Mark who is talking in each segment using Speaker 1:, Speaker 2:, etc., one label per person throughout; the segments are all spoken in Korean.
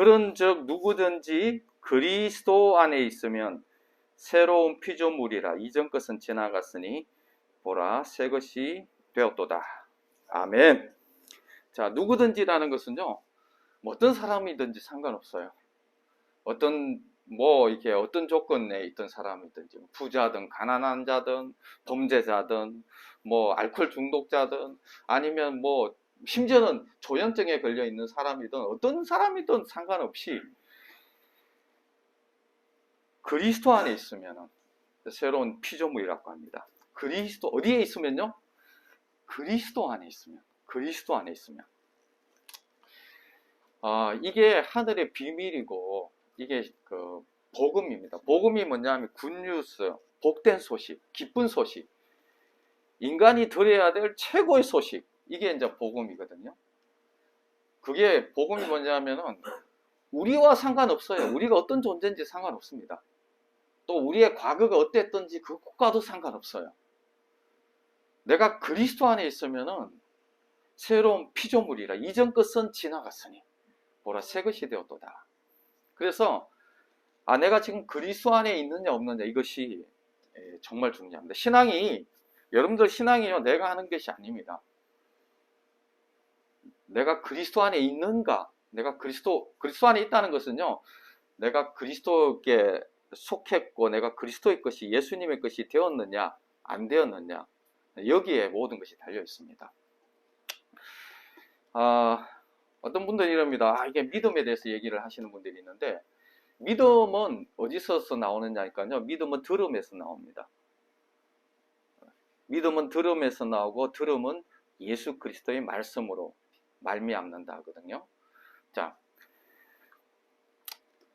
Speaker 1: 그런즉 누구든지 그리스도 안에 있으면 새로운 피조물이라 이전 것은 지나갔으니 보라 새 것이 되었도다. 아멘. 자, 누구든지라는 것은요, 어떤 사람이든지 상관없어요. 이렇게 어떤 조건에 있던 사람이든지, 부자든, 가난한 자든, 범죄자든, 알코올 중독자든, 아니면 심지어는 조현증에 걸려 있는 사람이든, 어떤 사람이든 상관없이 그리스도 안에 있으면 새로운 피조물이라고 합니다. 그리스도, 어디에 있으면요? 그리스도 안에 있으면. 그리스도 안에 있으면. 이게 하늘의 비밀이고, 이게 복음입니다. 복음이 뭐냐면 굿뉴스, 복된 소식, 기쁜 소식, 인간이 들어야 될 최고의 소식, 이게 이제 복음이거든요. 그게 복음이 뭐냐면은 우리와 상관없어요. 우리가 어떤 존재인지 상관없습니다. 또 우리의 과거가 어땠던지 그것과도 상관없어요. 내가 그리스도 안에 있으면은 새로운 피조물이라 이전 것은 지나갔으니 보라 새 것이 되었도다. 그래서 내가 지금 그리스도 안에 있느냐 없느냐, 이것이 정말 중요합니다. 여러분들 신앙이요, 내가 하는 것이 아닙니다. 내가 그리스도 안에 있는가, 내가 그리스도 안에 있다는 것은요, 내가 그리스도께 속했고 내가 그리스도의 것이, 예수님의 것이 되었느냐 안 되었느냐, 여기에 모든 것이 달려 있습니다. 어떤 분들이 이럽니다. 이게 믿음에 대해서 얘기를 하시는 분들이 있는데, 믿음은 어디서 나오느냐니까요, 믿음은 들음에서 나옵니다. 믿음은 들음에서 나오고, 들음은 예수 그리스도의 말씀으로 말미암는다 하거든요. 자,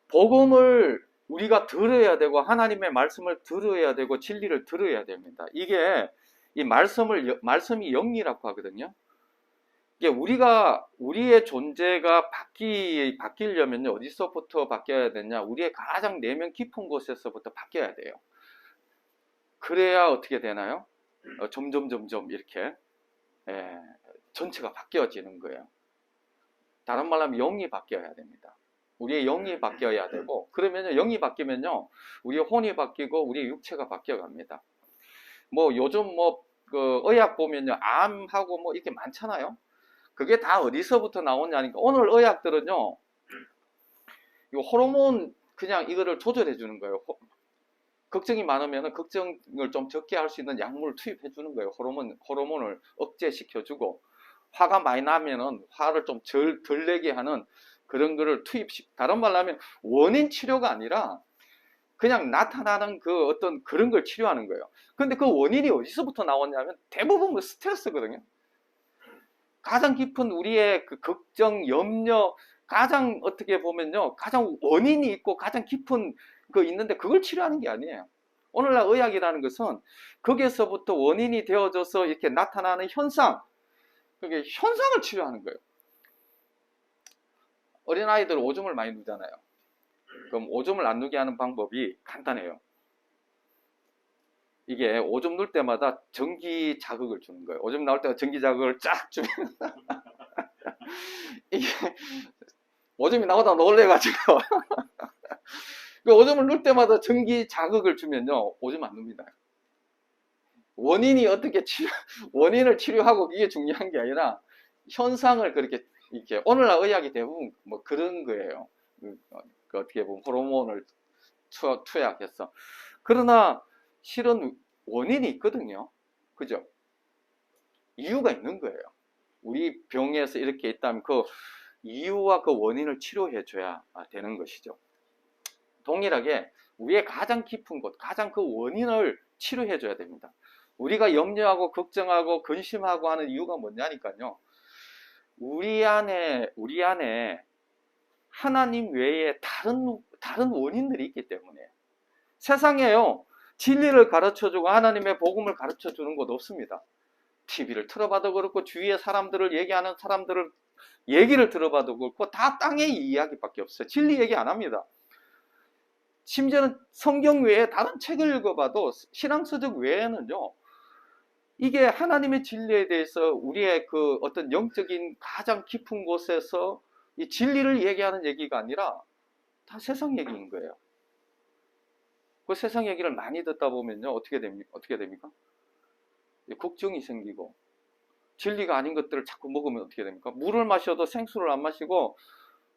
Speaker 1: 복음을 우리가 들어야 되고, 하나님의 말씀을 들어야 되고, 진리를 들어야 됩니다. 이게 이 말씀이 영이라고 하거든요. 이게 우리의 존재가 바뀌려면 어디서부터 바뀌어야 되냐? 우리의 가장 내면 깊은 곳에서부터 바뀌어야 돼요. 그래야 어떻게 되나요? 점점 이렇게 전체가 바뀌어지는 거예요. 다른 말로 하면 영이 바뀌어야 됩니다. 우리의 영이 바뀌어야 되고, 그러면요, 영이 바뀌면요, 우리의 혼이 바뀌고 우리의 육체가 바뀌어갑니다. 요즘 의학 보면요, 암하고 이렇게 많잖아요. 그게 다 어디서부터 나오냐니까, 오늘 의학들은요, 이 호르몬 그냥 이거를 조절해 주는 거예요. 걱정이 많으면 걱정을 좀 적게 할 수 있는 약물을 투입해 주는 거예요. 호르몬을 억제시켜 주고, 화가 많이 나면은 화를 좀 덜 내게 하는 그런 거를 다른 말로 하면 원인 치료가 아니라 그냥 나타나는 어떤 그런 걸 치료하는 거예요. 근데 그 원인이 어디서부터 나왔냐면 대부분 스트레스거든요. 가장 깊은 우리의 걱정, 염려, 가장 어떻게 보면요, 가장 원인이 있고 가장 깊은 있는데 그걸 치료하는 게 아니에요. 오늘날 의학이라는 것은 거기에서부터 원인이 되어져서 이렇게 나타나는 현상, 그게 현상을 치료하는 거예요. 어린아이들 오줌을 많이 누잖아요. 그럼 오줌을 안 누게 하는 방법이 간단해요. 이게 오줌 눌 때마다 전기 자극을 주는 거예요. 오줌 나올 때마다 전기 자극을 쫙 주면 이게 오줌이 나오다 놀래가지고 오줌을 눌 때마다 전기 자극을 주면요, 오줌 안 눕니다. 원인을 치료하고 이게 중요한 게 아니라 현상을 그렇게 이렇게, 오늘날 의학이 대부분 그런 거예요. 어떻게 보면 호르몬을 투약해서. 그러나 실은 원인이 있거든요. 그죠? 이유가 있는 거예요. 우리 병에서 이렇게 있다면 그 이유와 그 원인을 치료해 줘야 되는 것이죠. 동일하게 우리의 가장 깊은 곳, 가장 그 원인을 치료해 줘야 됩니다. 우리가 염려하고 걱정하고 근심하고 하는 이유가 뭐냐니까요, 우리 안에 하나님 외에 다른 원인들이 있기 때문에. 세상에요, 진리를 가르쳐주고 하나님의 복음을 가르쳐주는 곳 없습니다. TV를 틀어봐도 그렇고, 주위에 얘기하는 사람들을 얘기를 들어봐도 그렇고, 다 땅의 이야기밖에 없어요. 진리 얘기 안 합니다. 심지어는 성경 외에 다른 책을 읽어봐도 신앙서적 외에는요, 이게 하나님의 진리에 대해서 우리의 어떤 영적인 가장 깊은 곳에서 이 진리를 얘기하는 얘기가 아니라 다 세상 얘기인 거예요. 그 세상 얘기를 많이 듣다 보면요, 어떻게 됩니까? 걱정이 생기고, 진리가 아닌 것들을 자꾸 먹으면 어떻게 됩니까? 물을 마셔도 생수를 안 마시고,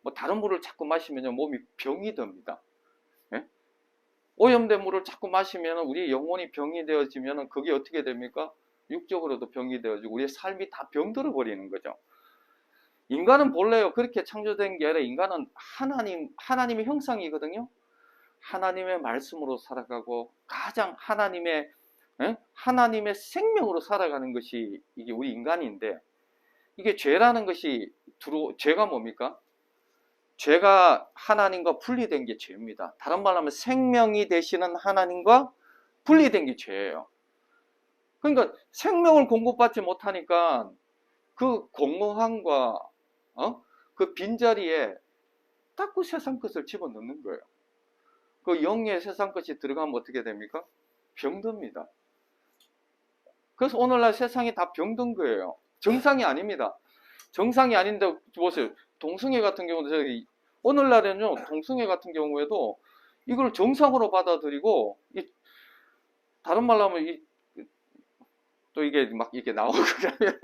Speaker 1: 뭐 다른 물을 자꾸 마시면요, 몸이 병이 듭니다. 예? 오염된 물을 자꾸 마시면 우리 영혼이 병이 되어지면 그게 어떻게 됩니까? 육적으로도 병이 되어지고, 우리의 삶이 다 병들어 버리는 거죠. 인간은 본래요, 그렇게 창조된 게 아니라 인간은 하나님의 형상이거든요. 하나님의 말씀으로 살아가고 가장 하나님의 생명으로 살아가는 것이 이게 우리 인간인데, 이게 죄라는 것이 죄가 뭡니까? 죄가 하나님과 분리된 게 죄입니다. 다른 말로 하면 생명이 되시는 하나님과 분리된 게 죄예요. 그러니까 생명을 공급받지 못하니까 그 공허함과 그 빈자리에 자꾸 세상 것을 집어넣는 거예요. 그 영의 세상 것이 들어가면 어떻게 됩니까? 병듭니다. 그래서 오늘날 세상이 다 병든 거예요. 정상이 아닙니다. 정상이 아닌데 보세요. 동성애 같은 경우도 오늘날에는요, 동성애 같은 경우에도 이걸 정상으로 받아들이고, 다른 말로 하면 또 이게 막 이렇게 나오고 그러면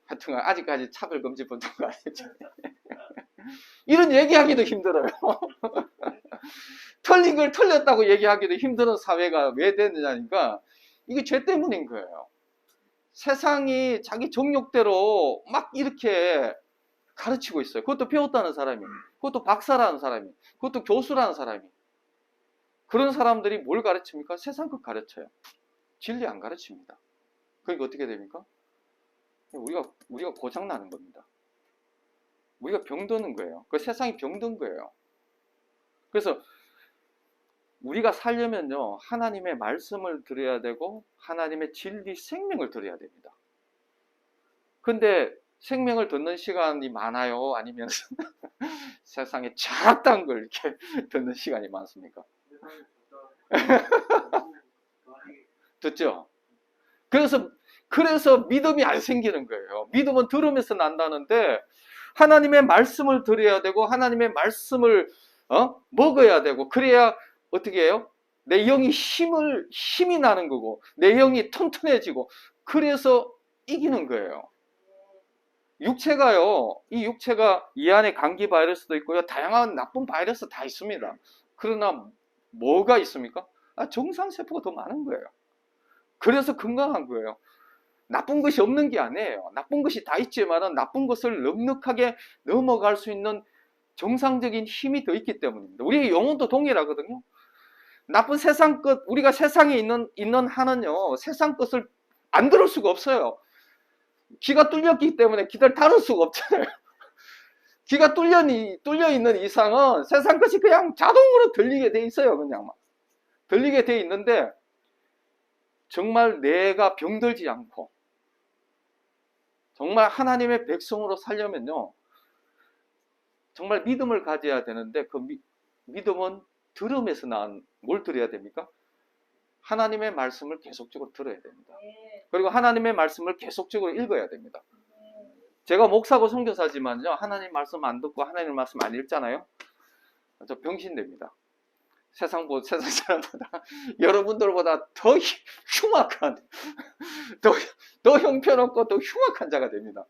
Speaker 1: 하여튼 아직까지 차별금지법도가 아니죠. 이런 얘기하기도 힘들어요. 틀린 걸 틀렸다고 얘기하기도 힘든 사회가 왜 됐느냐니까 이게 죄 때문인 거예요. 세상이 자기 정욕대로 막 이렇게 가르치고 있어요. 그것도 배웠다는 사람이, 그것도 박사라는 사람이, 그것도 교수라는 사람이. 그런 사람들이 뭘 가르칩니까? 세상 것 가르쳐요. 진리 안 가르칩니다. 그러니까 어떻게 됩니까? 우리가 고장나는 겁니다. 우리가 병드는 거예요. 그 세상이 병든 거예요. 그래서 우리가 살려면요, 하나님의 말씀을 들어야 되고 하나님의 진리 생명을 들어야 됩니다. 근데 생명을 듣는 시간이 많아요? 아니면 세상에 잘났다는 걸 이렇게 듣는 시간이 많습니까? 듣죠? 그래서 믿음이 안 생기는 거예요. 믿음은 들으면서 난다는데 하나님의 말씀을 들어야 되고 하나님의 말씀을 먹어야 되고, 그래야 어떻게 해요? 내 영이 힘이 나는 거고 내 영이 튼튼해지고, 그래서 이기는 거예요. 육체가요, 이 육체가 이 안에 감기 바이러스도 있고요, 다양한 나쁜 바이러스 다 있습니다. 그러나 뭐가 있습니까? 정상세포가 더 많은 거예요. 그래서 건강한 거예요. 나쁜 것이 없는 게 아니에요. 나쁜 것이 다 있지만 나쁜 것을 넉넉하게 넘어갈 수 있는 정상적인 힘이 더 있기 때문입니다. 우리의 영혼도 동일하거든요. 나쁜 세상 것, 우리가 세상에 있는 한은요, 세상 것을 안 들을 수가 없어요. 귀가 뚫렸기 때문에 귀를 다룰 수가 없잖아요. 귀가 뚫려 있는 이상은 세상 것이 그냥 자동으로 들리게 돼 있어요. 그냥 막 들리게 돼 있는데, 정말 내가 병들지 않고 정말 하나님의 백성으로 살려면요, 정말 믿음을 가져야 되는데, 그 믿음은 들음에서 난 뭘 들어야 됩니까? 하나님의 말씀을 계속적으로 들어야 됩니다. 그리고 하나님의 말씀을 계속적으로 읽어야 됩니다. 제가 목사고 선교사지만요, 하나님 말씀 안 듣고 하나님 말씀 안 읽잖아요, 저 병신됩니다. 세상 사람보다, 여러분들보다 더 흉악한, 더 형편없고 더 흉악한 자가 됩니다.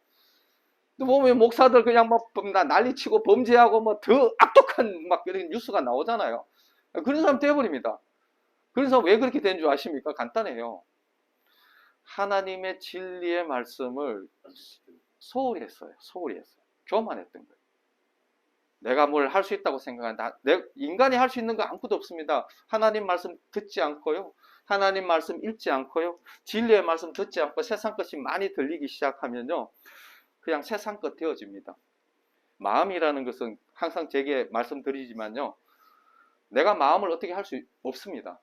Speaker 1: 또 보면 목사들 그냥 막 난리치고 범죄하고 뭐 더 악독한 막 이런 뉴스가 나오잖아요. 그런 사람 돼버립니다. 그래서 왜 그렇게 된 줄 아십니까? 간단해요. 하나님의 진리의 말씀을 소홀히 했어요. 교만했던 거예요. 내가 뭘 할 수 있다고 생각한다. 인간이 할 수 있는 거 아무것도 없습니다. 하나님 말씀 듣지 않고요, 하나님 말씀 읽지 않고요, 진리의 말씀 듣지 않고 세상 것이 많이 들리기 시작하면요, 그냥 세상 것 되어집니다. 마음이라는 것은 항상 제게 말씀드리지만요, 내가 마음을 어떻게 할 수 없습니다.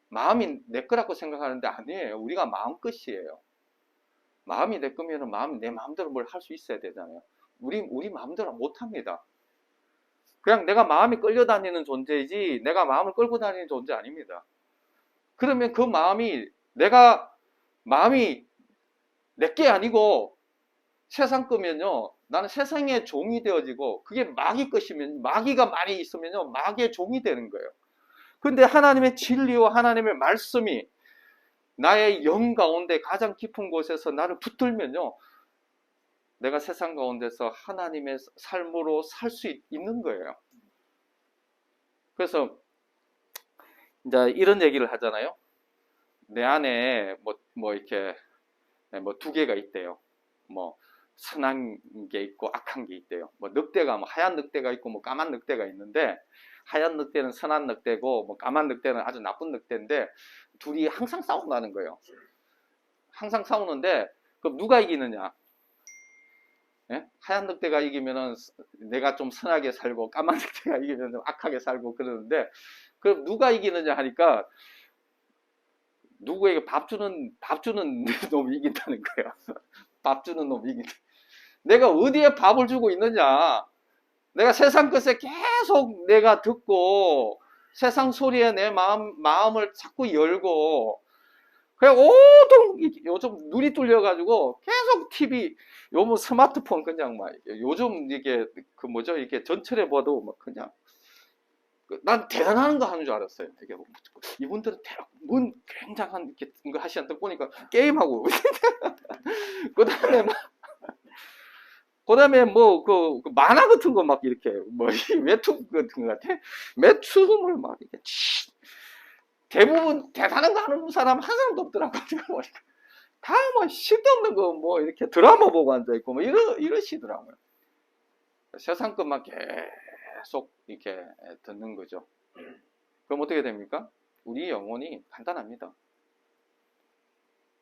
Speaker 1: 마음이 내 거라고 생각하는데 아니에요. 우리가 마음 끝이에요. 마음이 내 거면 내 마음대로 뭘 할 수 있어야 되잖아요. 우리 마음대로 못합니다. 그냥 내가 마음이 끌려다니는 존재이지 내가 마음을 끌고 다니는 존재 아닙니다. 그러면 그 마음이 내 게 아니고 세상 거면요, 나는 세상의 종이 되어지고 그게 마귀 것이면 마귀가 많이 있으면요 마귀의 종이 되는 거예요. 근데 하나님의 진리와 하나님의 말씀이 나의 영 가운데 가장 깊은 곳에서 나를 붙들면요 내가 세상 가운데서 하나님의 삶으로 살 수 있는 거예요. 그래서 이제 이런 얘기를 하잖아요. 내 안에 뭐 이렇게 뭐 두 개가 있대요. 뭐 선한 게 있고 악한 게 있대요. 뭐 늑대가 뭐 하얀 늑대가 있고 뭐 까만 늑대가 있는데 하얀 늑대는 선한 늑대고 뭐 까만 늑대는 아주 나쁜 늑대인데 둘이 항상 싸운다는 거예요. 항상 싸우는데 그럼 누가 이기느냐? 예? 하얀 늑대가 이기면은 내가 좀 선하게 살고 까만 늑대가 이기면 좀 악하게 살고 그러는데 그럼 누가 이기느냐 하니까 누구에게 밥 주는 놈이 이긴다는 거야. 밥 주는 놈이 이긴다. 내가 어디에 밥을 주고 있느냐? 내가 세상 것에 계속 내가 듣고 세상 소리에 내 마음을 자꾸 열고 그냥 온통 요즘 눈이 뚫려가지고 계속 TV, 요즘 스마트폰 그냥 막 요즘 이게 그 뭐죠 이게 전철에 봐도 막 그냥 난 대단한 거 하는 줄 알았어요. 되게 이분들은 뭔 굉장한 이렇게 거 하시는데 보니까 게임하고 그다음에 뭐 그 만화 같은 거 막 이렇게 뭐 웹툰 같은 거 같아. 웹툰을 막 이렇게 대부분 대단한 거 하는 사람 한 사람도 없더라고. 보니까 다 뭐 쓸데없는 거 뭐 이렇게 드라마 보고 앉아 있고 뭐 이러시더라고요. 세상 것만 계속 이렇게 듣는 거죠. 그럼 어떻게 됩니까? 우리 영혼이 간단합니다.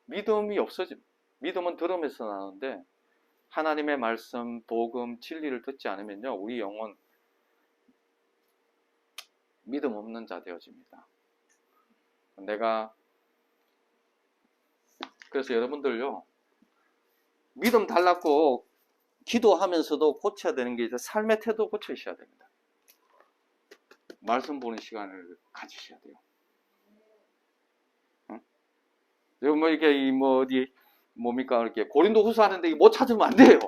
Speaker 1: 믿음이 없어져. 믿음은 들음에서 나오는데 하나님의 말씀, 복음, 진리를 듣지 않으면요 우리 영혼 믿음 없는 자 되어집니다. 그래서 여러분들요 믿음 달랐고 기도하면서도 고쳐야 되는 게 이제 삶의 태도 고쳐주셔야 됩니다. 말씀 보는 시간을 가지셔야 돼요. 응? 뭐 이게 뭐 어디 뭡니까 이렇게 고린도후서 하는데 못 찾으면 안 돼요.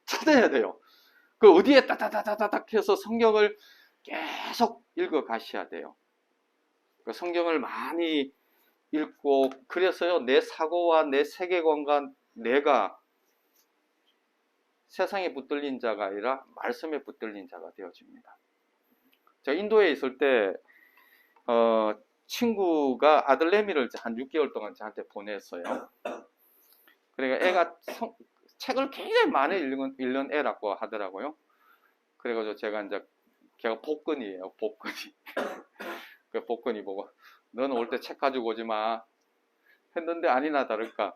Speaker 1: 찾아야 돼요. 그 어디에 따다다다닥 해서 성경을 계속 읽어 가셔야 돼요. 그 성경을 많이 읽고 그래서요 내 사고와 내 세계관과 내가 세상에 붙들린 자가 아니라 말씀에 붙들린 자가 되어집니다. 제가 인도에 있을 때 친구가 아들내미를 한 6개월 동안 저한테 보냈어요. 그러니까 애가 책을 굉장히 많이 읽는 애라고 하더라고요. 그래가지고 제가 이제 걔가 복근이에요. 복근이. 그 복근이 보고 너는 올 때 책 가지고 오지 마 했는데 아니나 다를까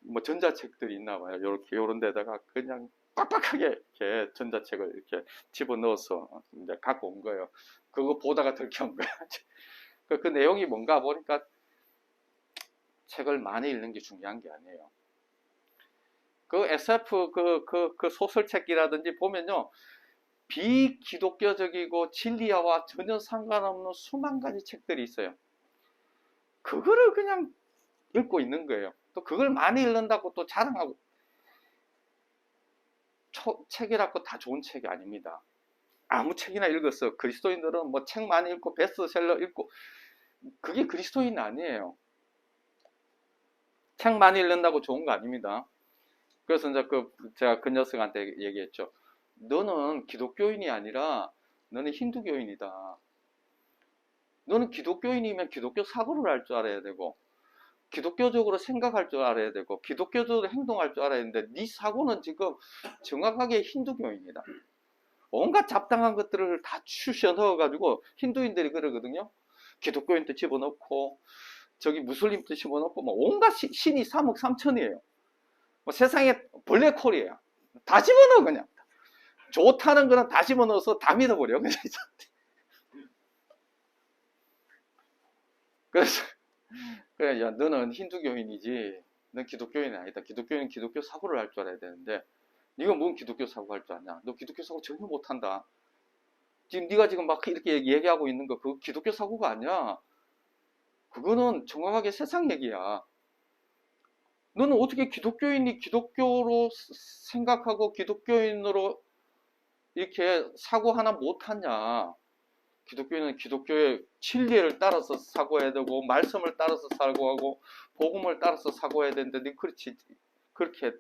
Speaker 1: 뭐 전자책들이 있나 봐요. 요렇게 요런 데다가 그냥 빡빡하게 이렇게 전자책을 이렇게 집어넣어서 이제 갖고 온 거예요. 그거 보다가 들켜온 거야. 그 내용이 뭔가 보니까 책을 많이 읽는 게 중요한 게 아니에요. 그 SF 그 소설책이라든지 보면요. 비기독교적이고 진리와 전혀 상관없는 수만 가지 책들이 있어요. 그거를 그냥 읽고 있는 거예요. 또 그걸 많이 읽는다고 또 자랑하고 책이라고 다 좋은 책이 아닙니다. 아무 책이나 읽었어. 그리스도인들은 뭐 책 많이 읽고 베스트셀러 읽고 그게 그리스도인 아니에요. 책 많이 읽는다고 좋은 거 아닙니다. 그래서 이제 제가 그 녀석한테 얘기했죠. 너는 기독교인이 아니라 너는 힌두교인이다. 너는 기독교인이면 기독교 사고를 할 줄 알아야 되고 기독교적으로 생각할 줄 알아야 되고 기독교적으로 행동할 줄 알아야 되는데 네 사고는 지금 정확하게 힌두교인이다. 온갖 잡당한 것들을 다 추셔 넣어가지고 힌두인들이 그러거든요. 기독교인도 집어넣고 저기 무슬림도 집어넣고 뭐 온갖 신이 3억 3천이에요. 뭐 세상에 블랙홀이에요. 다 집어넣어 그냥. 좋다는 거는 다 집어넣어서 다 믿어버려. 그래서 그래, 야, 너는 힌두교인이지, 넌 기독교인이 아니다. 기독교인은 기독교 사고를 할 줄 알아야 되는데, 네가 뭔 기독교 사고 할 줄 아냐? 너 기독교 사고 전혀 못한다. 지금 네가 지금 막 이렇게 얘기하고 있는 거, 그거 기독교 사고가 아니야. 그거는 정확하게 세상 얘기야. 너는 어떻게 기독교인이 기독교로 생각하고 기독교인으로 이렇게 사고 하나 못하냐? 기독교인은 기독교의 진리를 따라서 사고해야 되고 말씀을 따라서 사고하고 복음을 따라서 사고해야 되는데 네 그렇게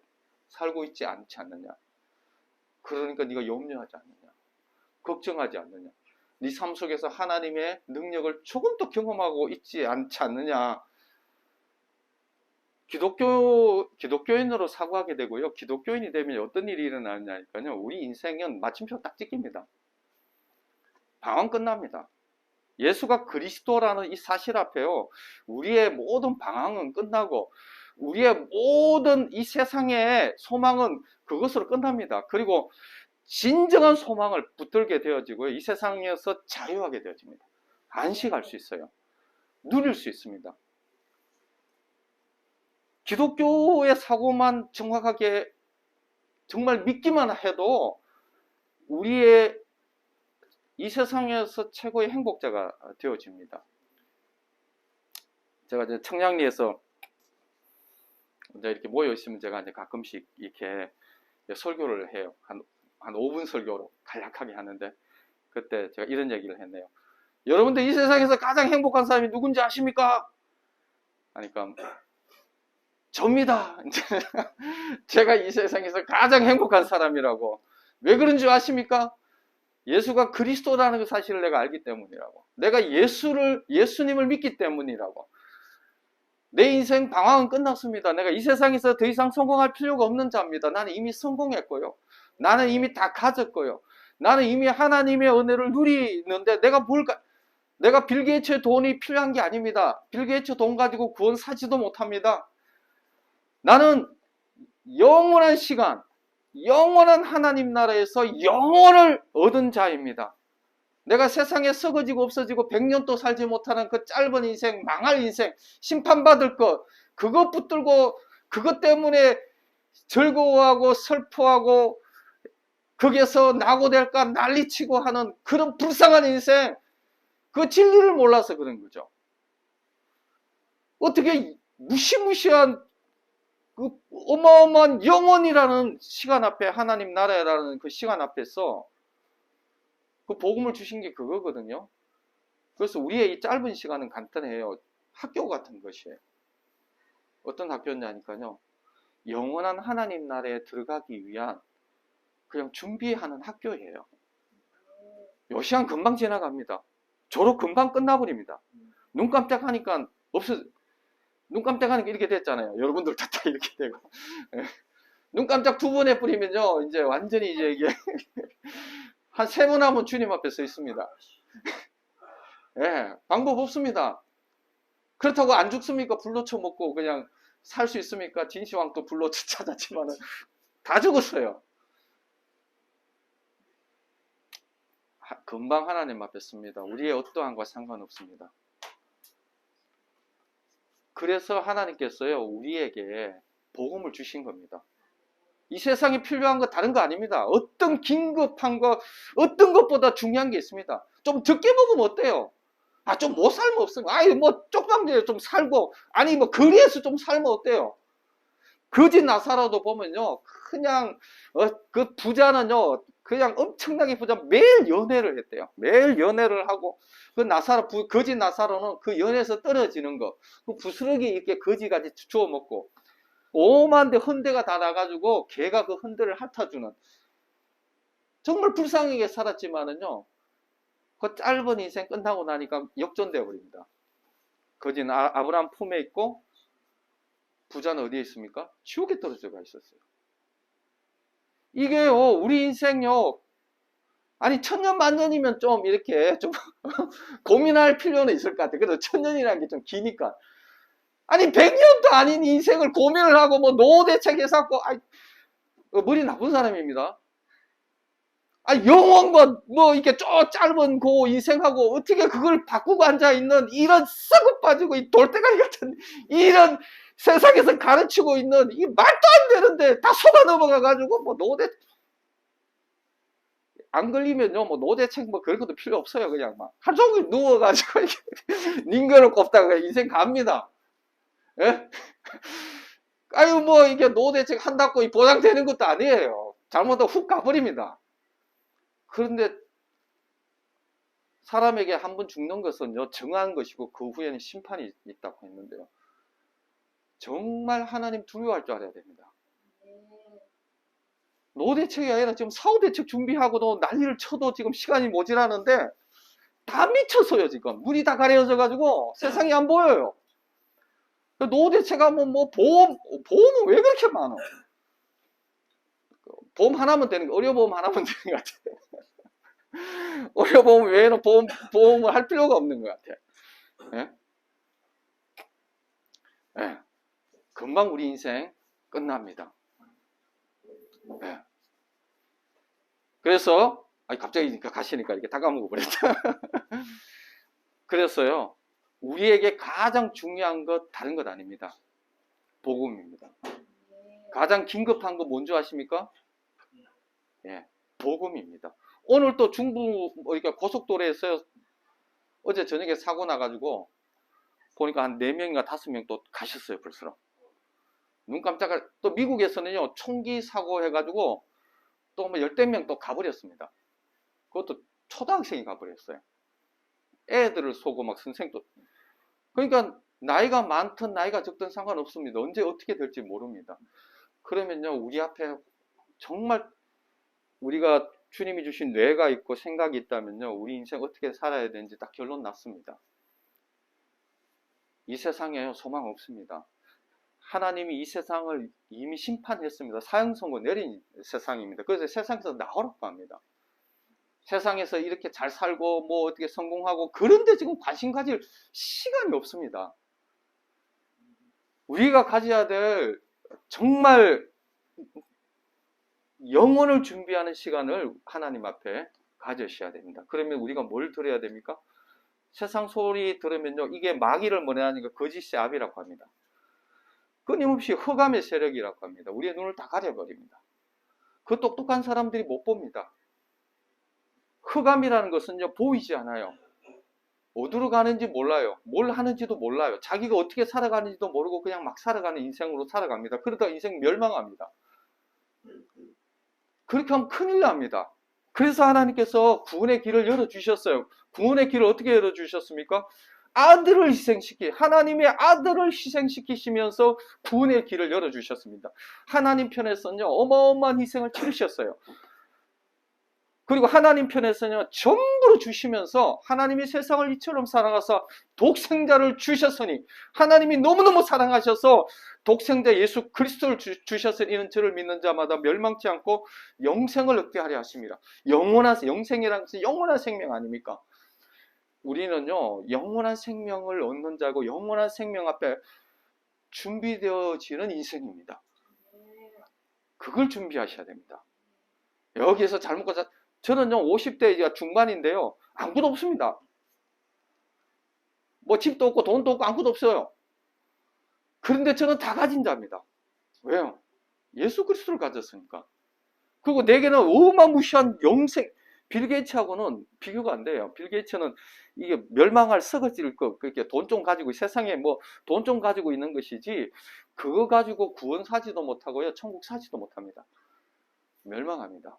Speaker 1: 살고 있지 않지 않느냐? 그러니까 네가 염려하지 않느냐? 걱정하지 않느냐? 네 삶 속에서 하나님의 능력을 조금도 경험하고 있지 않지 않느냐? 기독교인으로 사고하게 되고요. 기독교인이 되면 어떤 일이 일어나냐니까요. 우리 인생은 마침표 딱 찍힙니다. 방황 끝납니다. 예수가 그리스도라는 이 사실 앞에요. 우리의 모든 방황은 끝나고 우리의 모든 이 세상의 소망은 그것으로 끝납니다. 그리고 진정한 소망을 붙들게 되어지고요. 이 세상에서 자유하게 되어집니다. 안식할 수 있어요. 누릴 수 있습니다. 기독교의 사고만 정확하게 정말 믿기만 해도 우리의 이 세상에서 최고의 행복자가 되어집니다. 제가 이제 청량리에서 이제 이렇게 모여 있으면 제가 이제 가끔씩 이렇게 설교를 해요. 한 5분 설교로 간략하게 하는데 그때 제가 이런 얘기를 했네요. 여러분들 이 세상에서 가장 행복한 사람이 누군지 아십니까? 하니까 접니다. 제가 이 세상에서 가장 행복한 사람이라고. 왜 그런 줄 아십니까? 예수가 그리스도라는 그 사실을 내가 알기 때문이라고. 내가 예수님을 믿기 때문이라고. 내 인생 방황은 끝났습니다. 내가 이 세상에서 더 이상 성공할 필요가 없는 자입니다. 나는 이미 성공했고요. 나는 이미 다 가졌고요. 나는 이미 하나님의 은혜를 누리는데 내가 빌 게이츠의 돈이 필요한 게 아닙니다. 빌 게이츠 돈 가지고 구원 사지도 못합니다. 나는 영원한 시간, 영원한 하나님 나라에서 영원을 얻은 자입니다. 내가 세상에 썩어지고 없어지고 100년도 살지 못하는 그 짧은 인생, 망할 인생, 심판받을 것, 그것 붙들고 그것 때문에 즐거워하고 슬퍼하고 거기에서 낙오될까 난리치고 하는 그런 불쌍한 인생, 그 진리를 몰라서 그런 거죠. 어떻게 무시무시한 그 어마어마한 영원이라는 시간 앞에, 하나님 나라라는 그 시간 앞에서 그 복음을 주신 게 그거거든요. 그래서 우리의 이 짧은 시간은 간단해요. 학교 같은 것이에요. 어떤 학교냐니까요. 영원한 하나님 나라에 들어가기 위한 그냥 준비하는 학교예요. 요 시간 금방 지나갑니다. 졸업 금방 끝나버립니다. 눈 깜짝하니까 눈 깜짝하니까 이렇게 됐잖아요. 여러분들 다 이렇게 되고. 눈 깜짝 2번 해버리면요. 이제 완전히 이제 이게 한 3번 하면 주님 앞에 서 있습니다. 예, 방법 없습니다. 그렇다고 안 죽습니까? 불로 쳐먹고 그냥 살 수 있습니까? 진시황도 불로 찾았지만은 다 죽었어요. 금방 하나님 앞에 씁니다. 우리의 어떠한과 상관없습니다. 그래서 하나님께서요, 우리에게 복음을 주신 겁니다. 이 세상에 필요한 거 다른 거 아닙니다. 어떤 긴급한 거, 어떤 것보다 중요한 게 있습니다. 좀 적게 먹으면 어때요? 좀 못 살면 없습니다. 쪽방지에 좀 살고, 뭐 거리에서 좀 살면 어때요? 거지 나사로도 보면요, 그냥, 그 부자는요, 그냥 엄청나게 부자, 매일 연애를 했대요. 매일 연애를 하고, 거지 나사로는 그 연애에서 떨어지는 거, 그 부스러기 이렇게 거지같이 주워 먹고, 오만데 헌대가 다 나가지고, 걔가 그 헌대를 핥아주는, 정말 불쌍하게 살았지만은요, 그 짧은 인생 끝나고 나니까 역전되어 버립니다. 거지는 아브라함 품에 있고, 부자는 어디에 있습니까? 지옥에 떨어져가 있었어요. 이게요, 우리 인생요, 천년 만년이면 좀 이렇게 좀 고민할 필요는 있을 것 같아요. 그래도 천년이라는 게 좀 기니까. 100년도 아닌 인생을 고민을 하고 뭐 노후대책 해갖고 머리 나쁜 사람입니다. 영원과 뭐 이렇게 짧은 그 인생하고 어떻게 그걸 바꾸고 앉아있는 이런 썩어 빠지고 이 돌대가리 같은 이런 세상에서 가르치고 있는 이 말도 안 되는데 다 속아 넘어가가지고 뭐 노대 안 걸리면요 뭐 노대책 뭐 그런 것도 필요 없어요. 그냥 막 하루 종일 누워가지고 닝거를 꼽다가 인생 갑니다. 예? 아유, 뭐, 이게 노후대책 한다고 보장되는 것도 아니에요. 잘못하면 훅 가버립니다. 그런데 사람에게 한 번 죽는 것은요, 정한 것이고, 그 후에는 심판이 있다고 했는데요. 정말 하나님 두려워할 줄 알아야 됩니다. 노후대책이 아니라 지금 사후대책 준비하고도 난리를 쳐도 지금 시간이 모자라는데, 다 미쳤어요, 지금. 눈이 다 가려져가지고 세상이 안 보여요. 노후대책 뭐 보험은 왜 그렇게 많아? 보험 하나면 되는 거, 의료보험 하나면 되는 것 같아. 의료보험 외에는 보험을 할 필요가 없는 것 같아. 예? 예. 금방 우리 인생 끝납니다. 예. 그래서, 갑자기 가시니까 이렇게 다 까먹어 버렸다. 그래서요, 우리에게 가장 중요한 것, 다른 것 아닙니다. 복음입니다. 가장 긴급한 거 뭔지 아십니까? 예, 복음입니다. 오늘 또 중부, 그러니까 고속도로에서 어제 저녁에 사고 나가지고 보니까 한 4명인가 5명 또 가셨어요, 벌써. 눈 깜짝할, 또 미국에서는요, 총기 사고 해가지고 또 뭐 10명 또 가버렸습니다. 그것도 초등학생이 가버렸어요. 애들을 쏘고 막 선생도. 그러니까 나이가 많든 나이가 적든 상관없습니다. 언제 어떻게 될지 모릅니다. 그러면요, 우리 앞에 정말 우리가 주님이 주신 뇌가 있고 생각이 있다면요, 우리 인생 어떻게 살아야 되는지 딱 결론 났습니다. 이 세상에 소망 없습니다. 하나님이 이 세상을 이미 심판했습니다. 사형선고 내린 세상입니다. 그래서 세상에서 나오라고 합니다. 세상에서 이렇게 잘 살고 뭐 어떻게 성공하고 그런데 지금 관심 가질 시간이 없습니다. 우리가 가져야 될 정말 영혼을 준비하는 시간을 하나님 앞에 가져셔야 됩니다. 그러면 우리가 뭘 들어야 됩니까? 세상 소리 들으면요, 이게 마귀를 뭐냐니까 거짓의 압이라고 합니다. 끊임없이 흑암의 세력이라고 합니다. 우리의 눈을 다 가려버립니다. 그 똑똑한 사람들이 못 봅니다. 흑암이라는 것은요, 보이지 않아요. 어디로 가는지 몰라요. 뭘 하는지도 몰라요. 자기가 어떻게 살아가는지도 모르고 그냥 막 살아가는 인생으로 살아갑니다. 그러다 인생 멸망합니다. 그렇게 하면 큰일 납니다. 그래서 하나님께서 구원의 길을 열어주셨어요. 구원의 길을 어떻게 열어주셨습니까? 아들을 희생시키, 하나님의 아들을 희생시키시면서 구원의 길을 열어주셨습니다. 하나님 편에서는요, 어마어마한 희생을 치르셨어요. 그리고 하나님 편에서는요, 전부를 주시면서 하나님이 세상을 이처럼 사랑하사 독생자를 주셨으니, 하나님이 너무너무 사랑하셔서 독생자 예수 그리스도를 주셨으니 이는 저를 믿는 자마다 멸망치 않고 영생을 얻게 하려 하십니다. 영생이라는 것은 영원한 생명 아닙니까? 우리는요, 영원한 생명을 얻는 자고 영원한 생명 앞에 준비되어지는 인생입니다. 그걸 준비하셔야 됩니다. 여기에서 잘못 가서, 저는요 50대 중반인데요, 아무것도 없습니다. 뭐 집도 없고 돈도 없고 아무것도 없어요. 그런데 저는 다 가진 자입니다. 왜요? 예수 그리스도를 가졌으니까. 그리고 내게는 어마무시한 영생, 빌 게이츠하고는 비교가 안 돼요. 빌 게이츠는 이게 멸망할 썩어질 거, 그렇게 돈 좀 가지고, 세상에 뭐 돈 좀 가지고 있는 것이지, 그거 가지고 구원 사지도 못하고요, 천국 사지도 못합니다. 멸망합니다.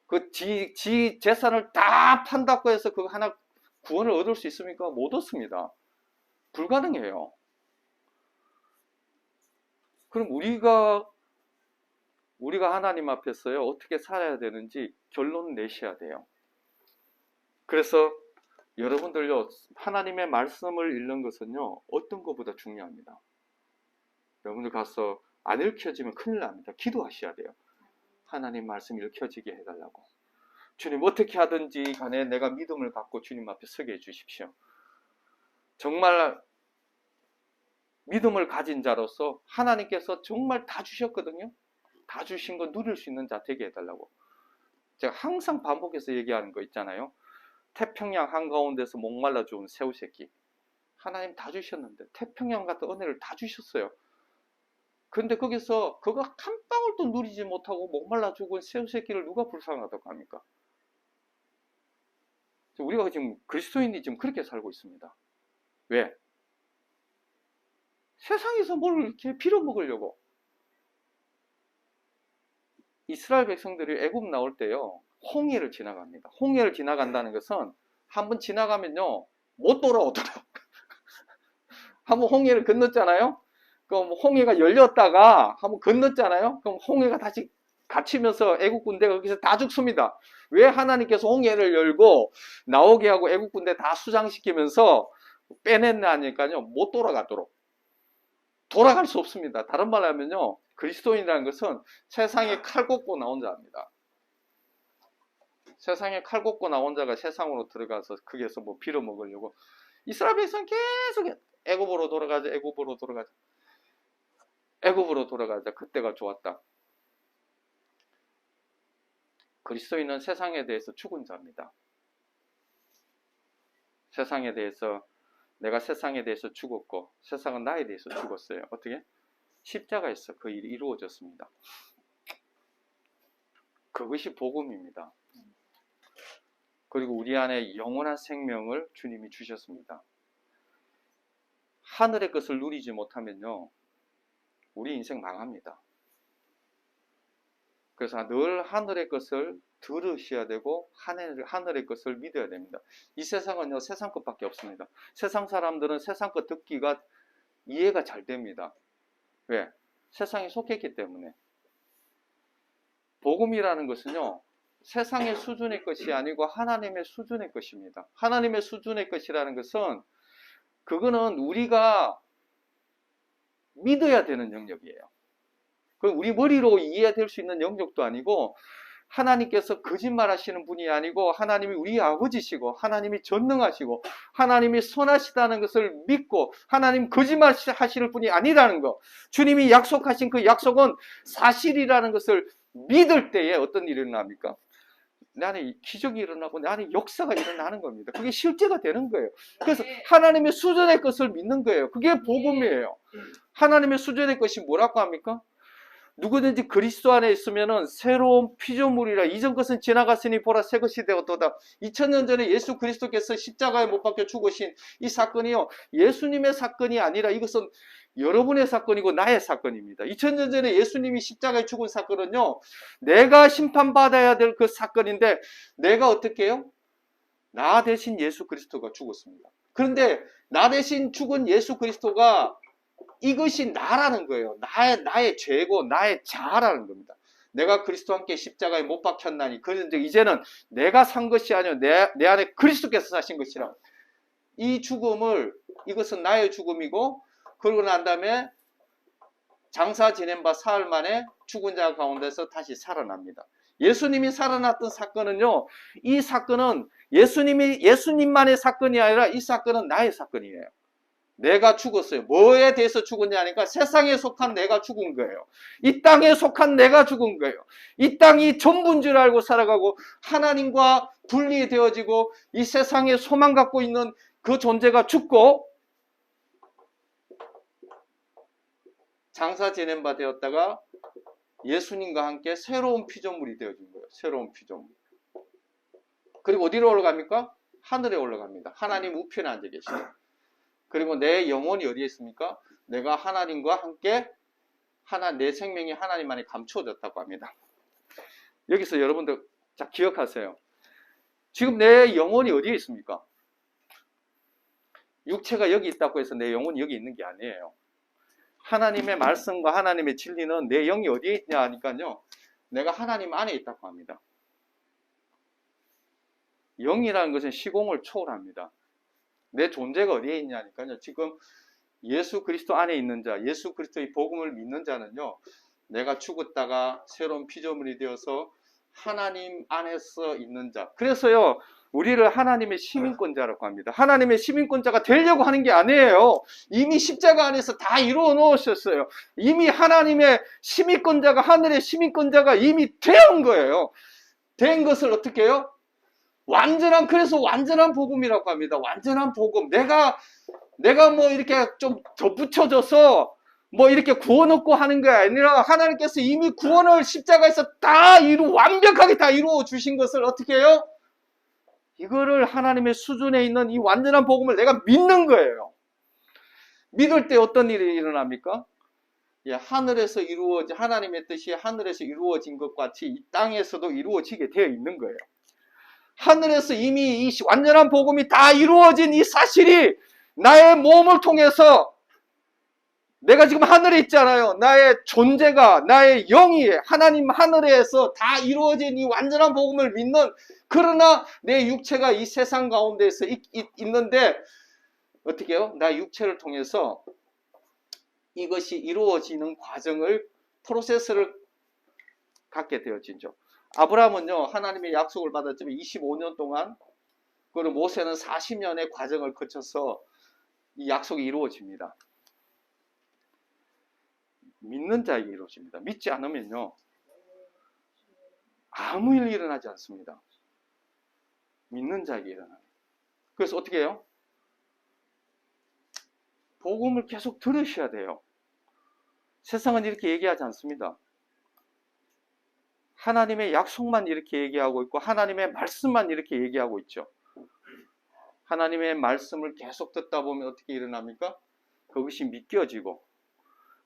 Speaker 1: 그 지 재산을 다 판다고 해서 그거 하나 구원을 얻을 수 있습니까? 못 얻습니다. 불가능해요. 그럼 우리가 하나님 앞에서요, 어떻게 살아야 되는지 결론 내셔야 돼요. 그래서 여러분들요, 하나님의 말씀을 읽는 것은요, 어떤 것보다 중요합니다. 여러분들 가서 안 읽혀지면 큰일 납니다. 기도하셔야 돼요. 하나님 말씀 읽혀지게 해달라고. 주님, 어떻게 하든지 간에 내가 믿음을 갖고 주님 앞에 서게 해주십시오. 정말 믿음을 가진 자로서 하나님께서 정말 다 주셨거든요. 다 주신 거 누릴 수 있는 자 되게 해달라고. 제가 항상 반복해서 얘기하는 거 있잖아요. 태평양 한가운데서 목말라 죽은 새우새끼. 하나님 다 주셨는데, 태평양 같은 은혜를 다 주셨어요. 그런데 거기서 그거 한 방울도 누리지 못하고 목말라 죽은 새우새끼를 누가 불쌍하다고 합니까? 우리가 지금 그리스도인이 지금 그렇게 살고 있습니다. 왜? 세상에서 뭘 이렇게 빌어먹으려고. 이스라엘 백성들이 애굽 나올 때요, 홍해를 지나갑니다. 홍해를 지나간다는 것은 한번 지나가면요 못 돌아오더라고요. 한번 홍해를 건넜잖아요. 그럼 홍해가 열렸다가 한번 건넜잖아요. 그럼 홍해가 다시 갇히면서 애국 군대가 거기서 다 죽습니다. 왜 하나님께서 홍해를 열고 나오게 하고 애국 군대 다 수장시키면서 빼냈냐니까요, 못 돌아가도록. 돌아갈 수 없습니다. 다른 말로 하면요, 그리스도인이라는 것은 세상에 칼 꽂고 나온 자입니다. 세상에 칼 꽂고 나온 자가 세상으로 들어가서 거기에서 뭐 빌어먹으려고. 이스라엘 백성은 계속 애굽으로 돌아가자, 애굽으로 돌아가자, 애굽으로 돌아가자. 그때가 좋았다. 그리스도인은 세상에 대해서 죽은 자입니다. 세상에 대해서, 내가 세상에 대해서 죽었고 세상은 나에 대해서 죽었어요. 어떻게? 십자가에서 그 일이 이루어졌습니다. 그것이 복음입니다. 그리고 우리 안에 영원한 생명을 주님이 주셨습니다. 하늘의 것을 누리지 못하면요, 우리 인생 망합니다. 그래서 늘 하늘의 것을 들으셔야 되고 하늘의 것을 믿어야 됩니다. 이 세상은요, 세상 것밖에 없습니다. 세상 사람들은 세상 것 듣기가 이해가 잘 됩니다. 왜? 세상에 속했기 때문에. 복음이라는 것은요, 세상의 수준의 것이 아니고 하나님의 수준의 것입니다. 하나님의 수준의 것이라는 것은, 그거는 우리가 믿어야 되는 영역이에요. 우리 머리로 이해될 수 있는 영역도 아니고, 하나님께서 거짓말 하시는 분이 아니고 하나님이 우리 아버지시고 하나님이 전능하시고 하나님이 선하시다는 것을 믿고 하나님 거짓말 하시는 분이 아니라는 것, 주님이 약속하신 그 약속은 사실이라는 것을 믿을 때에 어떤 일이 일어납니까? 내 안에 기적이 일어나고 내 안에 역사가 일어나는 겁니다. 그게 실제가 되는 거예요. 그래서 하나님의 수준의 것을 믿는 거예요. 그게 복음이에요. 하나님의 수준의 것이 뭐라고 합니까? 누구든지 그리스도 안에 있으면은 새로운 피조물이라. 이전 것은 지나갔으니 보라 새 것이 되었도다. 2000년 전에 예수 그리스도께서 십자가에 못 박혀 죽으신 이 사건이요, 예수님의 사건이 아니라 이것은 여러분의 사건이고 나의 사건입니다. 2000년 전에 예수님이 십자가에 죽은 사건은요, 내가 심판받아야 될 그 사건인데, 내가 어떻게 해요? 나 대신 예수 그리스도가 죽었습니다. 그런데 나 대신 죽은 예수 그리스도가 이것이 나라는 거예요. 나의 죄고 나의 자아라는 겁니다. 내가 그리스도와 함께 십자가에 못 박혔나니, 그런데 이제는 내가 산 것이 아니요 내 안에 그리스도께서 사신 것이라. 이 죽음을, 이것은 나의 죽음이고, 그러고 난 다음에 장사 지낸 바 사흘 만에 죽은 자 가운데서 다시 살아납니다. 예수님이 살아났던 사건은요, 이 사건은 예수님만의 사건이 아니라 이 사건은 나의 사건이에요. 내가 죽었어요. 뭐에 대해서 죽었냐니까 세상에 속한 내가 죽은 거예요. 이 땅에 속한 내가 죽은 거예요. 이 땅이 전부인 줄 알고 살아가고 하나님과 분리되어지고 이 세상에 소망 갖고 있는 그 존재가 죽고 장사 지낸 바 되었다가 예수님과 함께 새로운 피조물이 되어진 거예요. 새로운 피조물. 그리고 어디로 올라갑니까? 하늘에 올라갑니다. 하나님 우편에 앉아 계시죠. 그리고 내 영혼이 어디에 있습니까? 내가 하나님과 함께 내 생명이 하나님 안에 감추어졌다고 합니다. 여기서 여러분들 자 기억하세요. 지금 내 영혼이 어디에 있습니까? 육체가 여기 있다고 해서 내 영혼이 여기 있는 게 아니에요. 하나님의 말씀과 하나님의 진리는 내 영이 어디에 있냐 하니까요, 내가 하나님 안에 있다고 합니다. 영이라는 것은 시공을 초월합니다. 내 존재가 어디에 있냐니까요, 지금 예수 그리스도 안에 있는 자, 예수 그리스도의 복음을 믿는 자는요, 내가 죽었다가 새로운 피조물이 되어서 하나님 안에서 있는 자. 그래서요, 우리를 하나님의 시민권자라고 합니다. 하나님의 시민권자가 되려고 하는 게 아니에요. 이미 십자가 안에서 다 이루어 놓으셨어요. 이미 하나님의 시민권자가, 하늘의 시민권자가 이미 된 거예요. 된 것을 어떻게 해요? 그래서 완전한 복음이라고 합니다. 완전한 복음. 내가 뭐 이렇게 좀 덧붙여져서 뭐 이렇게 구원 얻고 하는 게 아니라 하나님께서 이미 구원을 십자가에서 완벽하게 다 이루어 주신 것을 어떻게 해요? 이거를 하나님의 수준에 있는 이 완전한 복음을 내가 믿는 거예요. 믿을 때 어떤 일이 일어납니까? 예, 하늘에서 이루어진 하나님의 뜻이 하늘에서 이루어진 것 같이 이 땅에서도 이루어지게 되어 있는 거예요. 하늘에서 이미 이 완전한 복음이 다 이루어진 이 사실이 나의 몸을 통해서 내가 지금 하늘에 있잖아요. 나의 존재가, 나의 영이 하나님 하늘에서 다 이루어진 이 완전한 복음을 믿는, 그러나 내 육체가 이 세상 가운데서 있는데 어떻게 해요? 나 육체를 통해서 이것이 이루어지는 과정을, 프로세스를 갖게 되어진죠. 아브라함은요, 하나님의 약속을 받았지만 25년 동안, 그리고 모세는 40년의 과정을 거쳐서 이 약속이 이루어집니다. 믿는 자에게 이루어집니다. 믿지 않으면요, 아무 일 일어나지 않습니다. 믿는 자에게 일어나요. 그래서 어떻게 해요? 복음을 계속 들으셔야 돼요. 세상은 이렇게 얘기하지 않습니다. 하나님의 약속만 이렇게 얘기하고 있고 하나님의 말씀만 이렇게 얘기하고 있죠. 하나님의 말씀을 계속 듣다 보면 어떻게 일어납니까? 그것이 믿겨지고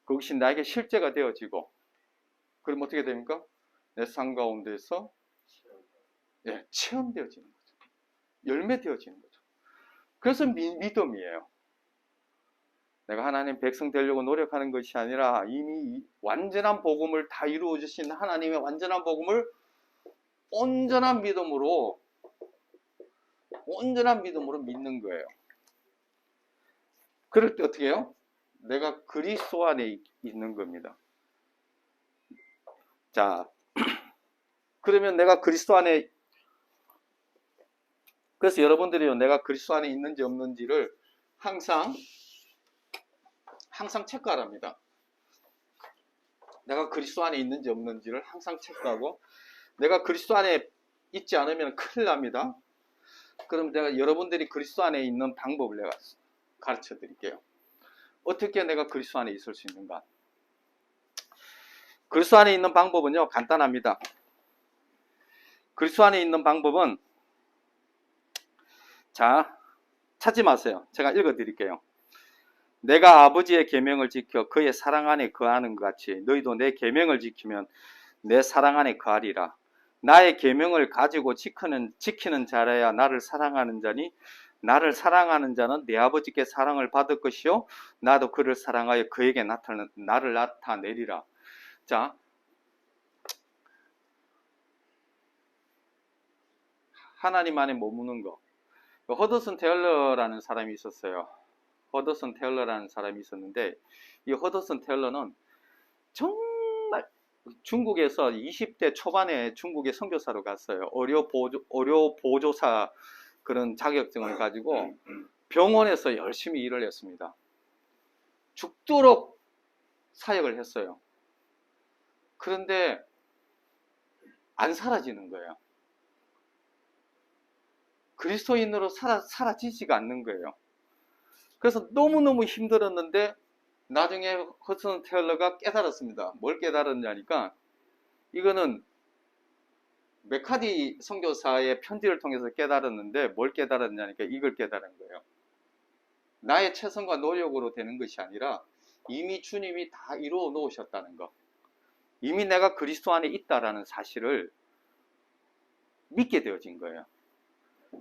Speaker 1: 그것이 나에게 실제가 되어지고, 그럼 어떻게 됩니까? 내 삶 가운데서 체험되어지는 거죠. 열매되어지는 거죠. 그래서 믿음이에요. 내가 하나님 백성 되려고 노력하는 것이 아니라 이미 완전한 복음을 다 이루어 주신 하나님의 완전한 복음을 온전한 믿음으로 믿는 거예요. 그럴 때 어떻게 해요? 내가 그리스도 안에 있는 겁니다. 자, 그러면 내가 그리스도 안에, 그래서 여러분들이요, 내가 그리스도 안에 있는지 없는지를 항상 체크하랍니다. 내가 그리스도 안에 있는지 없는지를 항상 체크하고, 내가 그리스도 안에 있지 않으면 큰일 납니다. 그럼 내가 여러분들이 그리스도 안에 있는 방법을 내가 가르쳐 드릴게요. 어떻게 내가 그리스도 안에 있을 수 있는가? 그리스도 안에 있는 방법은요, 간단합니다. 그리스도 안에 있는 방법은, 자, 찾지 마세요. 제가 읽어 드릴게요. 내가 아버지의 계명을 지켜 그의 사랑 안에 거하는 것 같이 너희도 내 계명을 지키면 내 사랑 안에 거하리라. 나의 계명을 가지고 지키는 자라야 나를 사랑하는 자니 나를 사랑하는 자는 내 아버지께 사랑을 받을 것이요 나도 그를 사랑하여 그에게 나를 나타내리라. 자, 하나님 안에 머무는 거. 허더슨 테일러라는 사람이 있었어요. 허더슨 테일러라는 사람이 있었는데, 이 허더슨 테일러는 정말 중국에서 20대 초반에 중국에 선교사로 갔어요. 의료 보조사 그런 자격증을 가지고 병원에서 열심히 일을 했습니다. 죽도록 사역을 했어요. 그런데 안 사라지는 거예요. 그리스도인으로 사라지지가 않는 거예요. 그래서 너무너무 힘들었는데 나중에 허슨 테일러가 깨달았습니다. 뭘 깨달았냐니까, 이거는 메카디 선교사의 편지를 통해서 깨달았는데 뭘 깨달았냐니까 이걸 깨달은 거예요. 나의 최선과 노력으로 되는 것이 아니라 이미 주님이 다 이루어 놓으셨다는 거, 이미 내가 그리스도 안에 있다라는 사실을 믿게 되어진 거예요.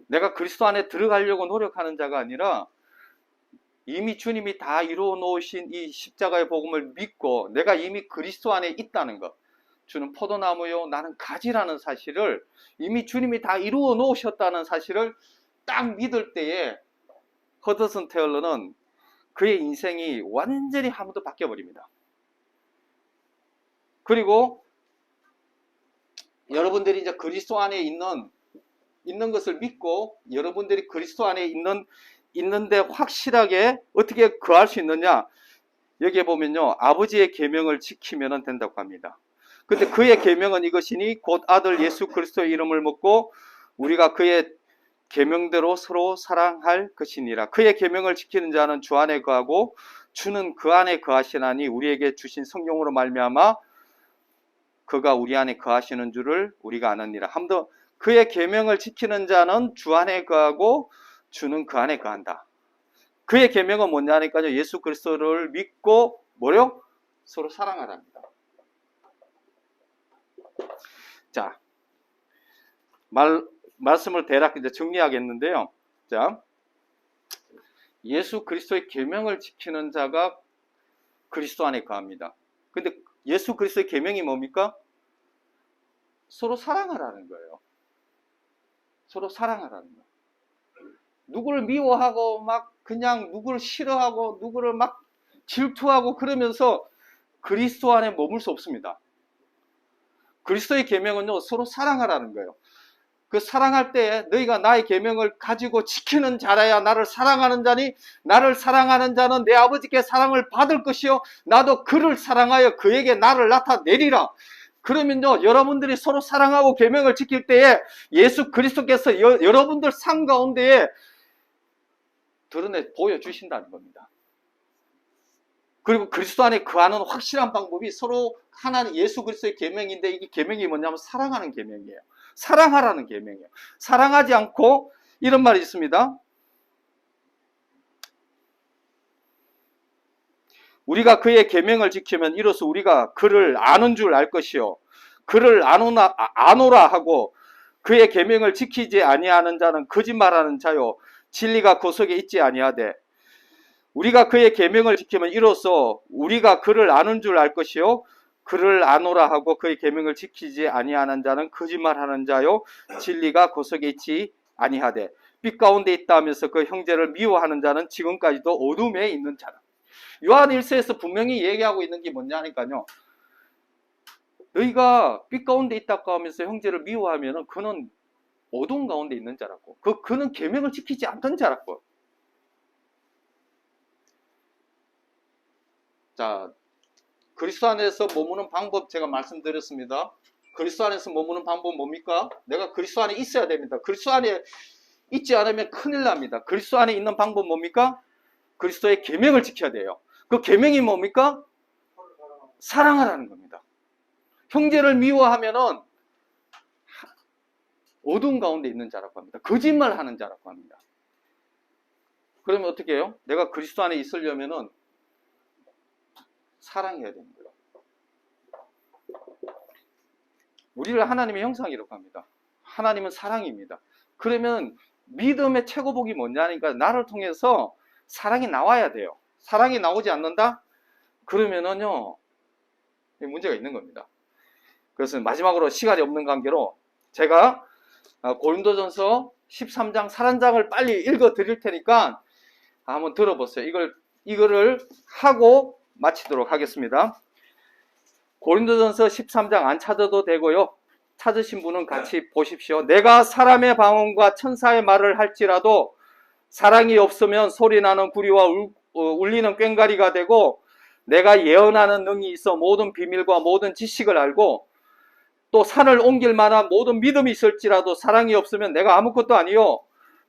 Speaker 1: 내가 그리스도 안에 들어가려고 노력하는 자가 아니라 이미 주님이 다 이루어 놓으신 이 십자가의 복음을 믿고 내가 이미 그리스도 안에 있다는 것, 주는 포도나무요 나는 가지라는 사실을 이미 주님이 다 이루어 놓으셨다는 사실을 딱 믿을 때에 허더슨 테일러는 그의 인생이 완전히 한 번 더 바뀌어 버립니다. 그리고 여러분들이 이제 그리스도 안에 있는 것을 믿고 여러분들이 그리스도 안에 있는데 확실하게 어떻게 거할 수 있느냐, 여기에 보면요, 아버지의 계명을 지키면 된다고 합니다. 근데 그의 계명은 이것이니 곧 아들 예수 그리스도의 이름을 먹고 우리가 그의 계명대로 서로 사랑할 것이니라. 그의 계명을 지키는 자는 주 안에 거하고 주는 그 안에 거하시나니 우리에게 주신 성령으로 말미암아 그가 우리 안에 거하시는 줄을 우리가 아느니라. 한 번 더, 그의 계명을 지키는 자는 주 안에 거하고 주는 그 안에 거한다. 그의 계명은 뭐냐니까요. 예수 그리스도를 믿고 뭐요? 서로 사랑하랍니다. 자, 말씀을 대략 이제 정리하겠는데요. 자, 예수 그리스도의 계명을 지키는 자가 그리스도 안에 거합니다. 근데 예수 그리스도의 계명이 뭡니까? 서로 사랑하라는 거예요. 서로 사랑하라는 거예요. 누구를 미워하고 막 그냥 누구를 싫어하고 누구를 막 질투하고 그러면서 그리스도 안에 머물 수 없습니다. 그리스도의 계명은요, 서로 사랑하라는 거예요. 그 사랑할 때 너희가 나의 계명을 가지고 지키는 자라야 나를 사랑하는 자니, 나를 사랑하는 자는 내 아버지께 사랑을 받을 것이요 나도 그를 사랑하여 그에게 나를 나타내리라. 그러면요, 여러분들이 서로 사랑하고 계명을 지킬 때에 예수 그리스도께서 여러분들 삶 가운데에 드러내 보여주신다는 겁니다. 그리고 그리스도 안에 거하는 확실한 방법이 서로 하나님 예수 그리스도의 계명인데, 이게 계명이 뭐냐면 사랑하는 계명이에요. 사랑하라는 계명이에요. 사랑하지 않고, 이런 말이 있습니다. 우리가 그의 계명을 지키면 이로써 우리가 그를 아는 줄 알 것이요 그를 아노라 하고 그의 계명을 지키지 아니하는 자는 거짓말하는 자요 진리가 그 속에 있지 아니하되, 우리가 그의 계명을 지키면 이로써 우리가 그를 아는 줄 알 것이요 그를 아노라 하고 그의 계명을 지키지 아니하는 자는 거짓말하는 자요 진리가 그 속에 있지 아니하되, 빛 가운데 있다 하면서 그 형제를 미워하는 자는 지금까지도 어둠에 있는 자라. 요한 1서에서 분명히 얘기하고 있는 게 뭐냐니까요, 너희가 빛 가운데 있다고 하면서 형제를 미워하면 그는 어둠 가운데 있는 자라고, 그는 계명을 지키지 않던 자라고. 자, 그리스도 안에서 머무는 방법 제가 말씀드렸습니다. 그리스도 안에서 머무는 방법 뭡니까? 내가 그리스도 안에 있어야 됩니다. 그리스도 안에 있지 않으면 큰일 납니다. 그리스도 안에 있는 방법 뭡니까? 그리스도의 계명을 지켜야 돼요. 그 계명이 뭡니까? 사랑하라는 겁니다. 형제를 미워하면은 어두운 가운데 있는 자라고 합니다. 거짓말하는 자라고 합니다. 그러면 어떻게 해요? 내가 그리스도 안에 있으려면은 사랑해야 되는 거예요. 우리를 하나님의 형상이라고 합니다. 하나님은 사랑입니다. 그러면 믿음의 최고복이 뭐냐니까, 나를 통해서 사랑이 나와야 돼요. 사랑이 나오지 않는다? 그러면은요, 문제가 있는 겁니다. 그래서 마지막으로 시간이 없는 관계로 제가 고린도전서 13장 사랑장을 빨리 읽어 드릴 테니까 한번 들어보세요. 이거를 하고 마치도록 하겠습니다. 고린도전서 13장 안 찾아도 되고요. 찾으신 분은 같이 보십시오. 내가 사람의 방언과 천사의 말을 할지라도 사랑이 없으면 소리나는 구리와 울리는 꽹과리가 되고, 내가 예언하는 능이 있어 모든 비밀과 모든 지식을 알고 또 산을 옮길 만한 모든 믿음이 있을지라도 사랑이 없으면 내가 아무것도 아니요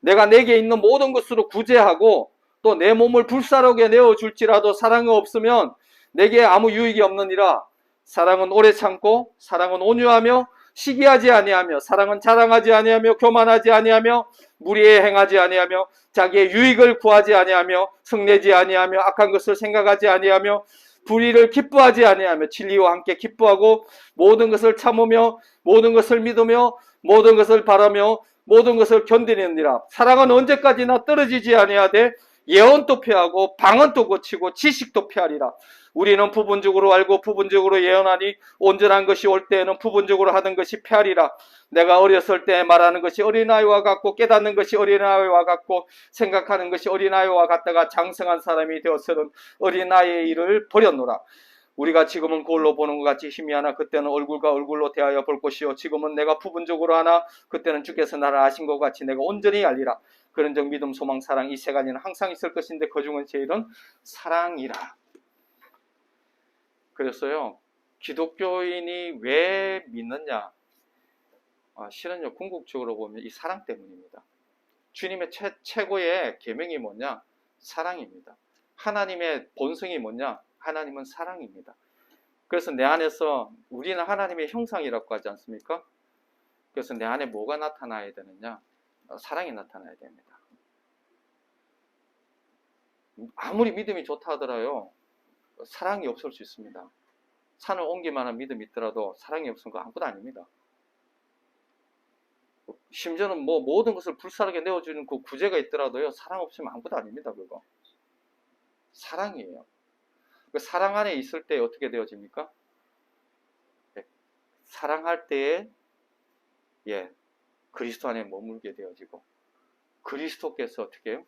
Speaker 1: 내가 내게 있는 모든 것으로 구제하고 또 내 몸을 불사르게 내어줄지라도 사랑이 없으면 내게 아무 유익이 없느니라. 사랑은 오래 참고 사랑은 온유하며 시기하지 아니하며 사랑은 자랑하지 아니하며 교만하지 아니하며 무리에 행하지 아니하며 자기의 유익을 구하지 아니하며 성내지 아니하며 악한 것을 생각하지 아니하며 불의를 기뻐하지 아니하며 진리와 함께 기뻐하고 모든 것을 참으며 모든 것을 믿으며 모든 것을 바라며 모든 것을 견디느니라. 사랑은 언제까지나 떨어지지 아니하되 예언도 폐하고 방언도 고치고 지식도 폐하리라. 우리는 부분적으로 알고 부분적으로 예언하니 온전한 것이 올 때에는 부분적으로 하던 것이 폐하리라. 내가 어렸을 때 말하는 것이 어린아이와 같고 깨닫는 것이 어린아이와 같고 생각하는 것이 어린아이와 같다가 장성한 사람이 되어서는 어린아이의 일을 버렸노라. 우리가 지금은 거울로 보는 것 같이 희미하나 그때는 얼굴과 얼굴로 대하여 볼 것이요 지금은 내가 부분적으로 하나 그때는 주께서 나를 아신 것 같이 내가 온전히 알리라. 그런즉 믿음 소망 사랑 이 세 가지는 항상 있을 것인데 그중은 제일은 사랑이라. 그래서요, 기독교인이 왜 믿느냐? 실은요, 궁극적으로 보면 이 사랑 때문입니다. 주님의 최고의 계명이 뭐냐? 사랑입니다. 하나님의 본성이 뭐냐? 하나님은 사랑입니다. 그래서 내 안에서, 우리는 하나님의 형상이라고 하지 않습니까? 그래서 내 안에 뭐가 나타나야 되느냐? 사랑이 나타나야 됩니다. 아무리 믿음이 좋다 하더라도 사랑이 없을 수 있습니다. 산을 옮길 만한 믿음이 있더라도 사랑이 없으면 그거 아무것도 아닙니다. 심지어는 뭐 모든 것을 불사르게 내어주는 그 구제가 있더라도요, 사랑 없으면 아무것도 아닙니다. 그거 사랑이에요. 그 사랑 안에 있을 때 어떻게 되어집니까? 네, 사랑할 때에 그리스도 안에 머물게 되어지고, 그리스도께서 어떻게 해요?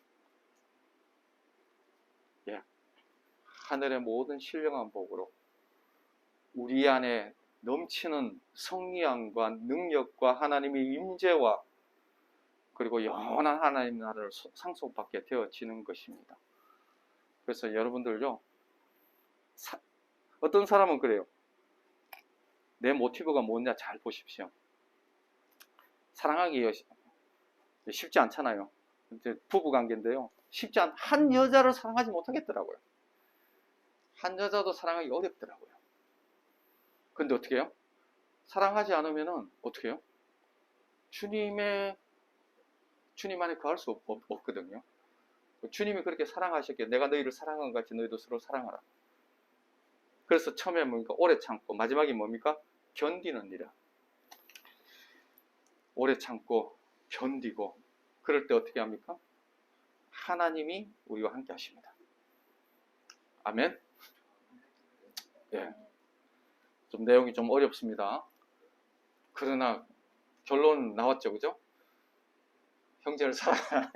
Speaker 1: 하늘의 모든 신령한 복으로 우리 안에 넘치는 성리함과 능력과 하나님의 임재와 그리고 영원한 하나님 나라를 상속받게 되어지는 것입니다. 그래서 여러분들요, 어떤 사람은 그래요. 내 모티브가 뭐냐 잘 보십시오. 사랑하기 쉽지 않잖아요. 이제 부부관계인데요, 쉽지 않, 한 여자를 사랑하지 못하겠더라고요. 한 여자도 사랑하기 어렵더라고요. 근데 어떻게 해요? 사랑하지 않으면은 어떻게 해요? 주님 안에 거할 수 없거든요. 주님이 그렇게 사랑하셨기에 내가 너희를 사랑한 것 같이 너희도 서로 사랑하라. 그래서 처음에 뭡니까? 오래 참고, 마지막에 뭡니까? 견디는 이라. 오래 참고 견디고, 그럴 때 어떻게 합니까? 하나님이 우리와 함께 하십니다. 아멘. 좀 내용이 좀 어렵습니다. 그러나 결론 나왔죠, 그죠? 형제를 사랑하라.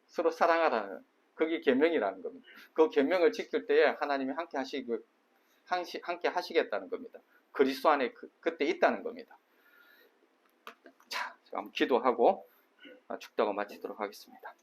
Speaker 1: 서로 사랑하라는, 그게 계명이라는 겁니다. 그 계명을 지킬 때에 하나님이 함께 하시겠다는 겁니다. 그리스도 안에 그때 있다는 겁니다. 자, 한번 기도하고 축도가 마치도록 하겠습니다.